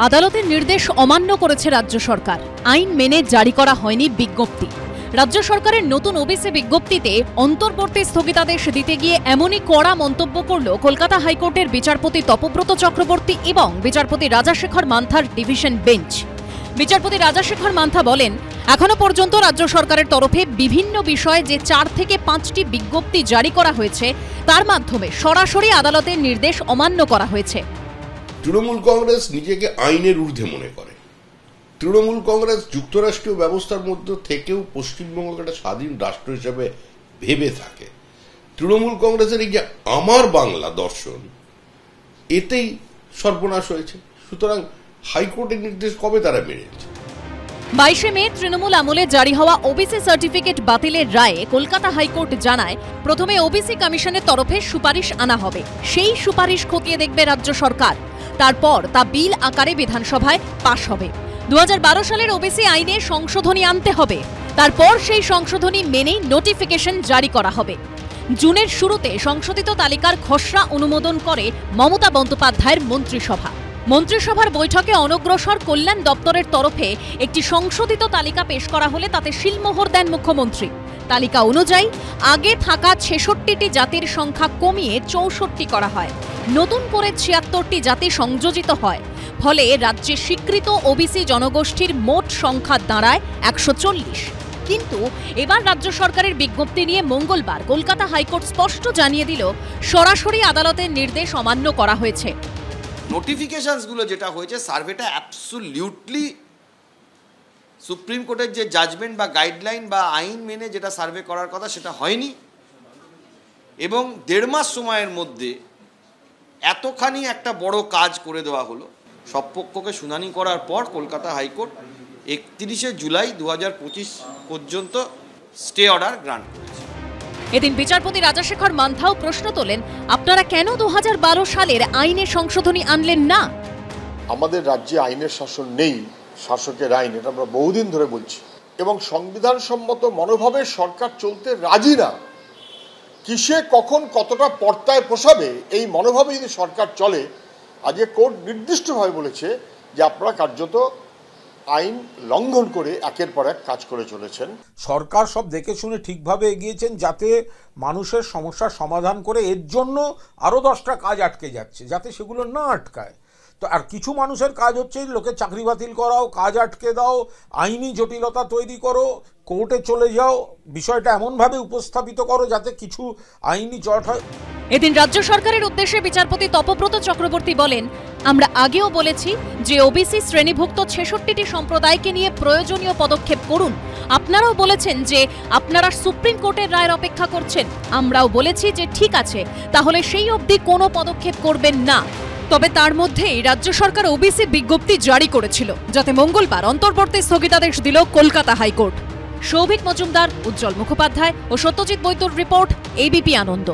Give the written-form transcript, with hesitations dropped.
আদালতের নির্দেশ অমান্য করেছে রাজ্য সরকার। আইন মেনে জারি করা হয়নি বিজ্ঞপ্তি। রাজ্য সরকারের নতুন ওবিসি বিজ্ঞপ্তিতে অন্তর্বর্তী স্থগিতাদেশ দিতে গিয়ে এমনই কড়া মন্তব্য করল কলকাতা হাইকোর্টের বিচারপতি তপব্রত চক্রবর্তী এবং বিচারপতি রাজাশেখর মান্থার ডিভিশন বেঞ্চ। বিচারপতি রাজাশেখর মান্থা বলেন, এখনো পর্যন্ত রাজ্য সরকারের তরফে বিভিন্ন বিষয়ে যে 4 থেকে 5টি বিজ্ঞপ্তি জারি করা হয়েছে তার মাধ্যমে সরাসরি আদালতের নির্দেশ অমান্য করা হয়েছে। তৃণমূল কংগ্রেস নিজেকে আইনের ঊর্ধ্বে মনে করে। তৃণমূল কংগ্রেস যুক্তরাষ্ট্রীয় ব্যবস্থার মধ্যে থেকেও পশ্চিমবঙ্গকে একটা স্বাধীন রাষ্ট্র হিসেবে ভেবে থাকে। তৃণমূল কংগ্রেসের এই যে আমার বাংলা দর্শন, এতেই সর্বনাশ হয়েছে। সুতরাং হাইকোর্টের নির্দেশ কবে তারা মেনেছে? 22 মে তৃণমূল আমলে জারি হওয়া ওবিসি সার্টিফিকেট বাতিলের রায়ে কলকাতা হাইকোর্ট জানায়, প্রথমে ওবিসি কমিশনের তরফে সুপারিশ আনা হবে। সেই সুপারিশ খতিয়ে দেখবে রাজ্য সরকার। তারপর তা বিল আকারে বিধানসভায় পাশ হবে। 2012 সালের ওবিসি আইনে সংশোধনী আনতে হবে। তারপর সেই সংশোধনী মেনেই নোটিফিকেশন জারি করা হবে। জুনের শুরুতে সংশোধিত তালিকার খসড়া অনুমোদন করে মমতা বন্দ্যোপাধ্যায়ের মন্ত্রিসভা। মন্ত্রিসভার বৈঠকে অনগ্রসর কল্যাণ দপ্তরের তরফে একটি সংশোধিত তালিকা পেশ করা হলে তাতে সিলমোহর দেন মুখ্যমন্ত্রী। তালিকা অনুযায়ী আগে থাকা 66টি জাতির সংখ্যা কমিয়ে 64টি করা হয়। নতুন করে 76টি জাতি সংযোজিত হয়। ফলে রাজ্যে স্বীকৃত ওবিসি জনগোষ্ঠীর মোট সংখ্যা দাঁড়ায় 140। কিন্তু এবার রাজ্য সরকারের বিজ্ঞপ্তি নিয়ে মঙ্গলবার কলকাতা হাইকোর্ট স্পষ্ট জানিয়ে দিল, সরাসরি আদালতের নির্দেশ অমান্য করা হয়েছে। নোটিফিকেশনসগুলো যেটা হয়েছে, সার্ভেটা অ্যাবসলিউটলি সুপ্রিম কোর্টের যে জাজমেন্ট বা গাইডলাইন বা আইন মেনে যেটা সার্ভে করার কথা সেটা হয়নি। এবং 1.5 মাস সময়ের মধ্যে এতখানি একটা বড় কাজ করে দেওয়া হলো। সব পক্ষকে শুনানি করার পর কলকাতা হাইকোর্ট 31 জুলাই 2025 পর্যন্ত স্টে অর্ডার গ্রান্ট করেছে। এদিন বিচারপতি রাজাশেখর মান্থাও প্রশ্ন তোলেন, আপনারা কেন 2012 সালের আইনে সংশোধনী আনলেন না? আমাদের রাজ্যে আইনের শাসন নেই, শাসকের আইন, এটা আমরা বহুদিন ধরে বলছি। এবং সংবিধান সম্মত মনোভাবে সরকার চলতে রাজি না। কিসে কখন কতটা পর্দায় পোষাবে এই মনোভাবে যদি সরকার চলে, আজকে কোর্ট নির্দিষ্টভাবে বলেছে যে আপনারা কার্যত আইন লঙ্ঘন করে একের পর এক কাজ করে চলেছেন। সরকার সব দেখে শুনে ঠিকভাবে এগিয়েছেন যাতে মানুষের সমস্যার সমাধান করে, এর জন্য আরও 10টা কাজ আটকে যাচ্ছে যাতে সেগুলো না আটকায়। তো আর কিছু মানুষের কাজ হচ্ছে লোকের চাকরি বাতিল করাও, কাজ আটকে দাও, আইনি জটিলতা তৈরি করো, কোর্টে চলে যাও, বিষয়টা এমনভাবে উপস্থাপিত করো যাতে কিছু আইনি জট হয়। এদিন রাজ্য সরকারের উদ্দেশ্যে বিচারপতি তপব্রত চক্রবর্তী বলেন, আমরা আগেও বলেছি যে ওবিসি শ্রেণীভুক্ত 66টি সম্প্রদায়কে নিয়ে প্রয়োজনীয় পদক্ষেপ করুন। আপনারাও বলেছেন যে আপনারা সুপ্রিম কোর্টের রায়ের অপেক্ষা করছেন। আমরাও বলেছি যে ঠিক আছে, তাহলে সেই অবধি কোনো পদক্ষেপ করবেন না। তবে তার মধ্যেই রাজ্য সরকার ওবিসি বিজ্ঞপ্তি জারি করেছিল, যাতে মঙ্গলবার অন্তর্বর্তী স্থগিতাদেশ দিল কলকাতা হাইকোর্ট। সৌভিক মজুমদার, উজ্জ্বল মুখোপাধ্যায় ও সত্যজিৎ বৈদ্যর রিপোর্ট, এবিপি আনন্দ।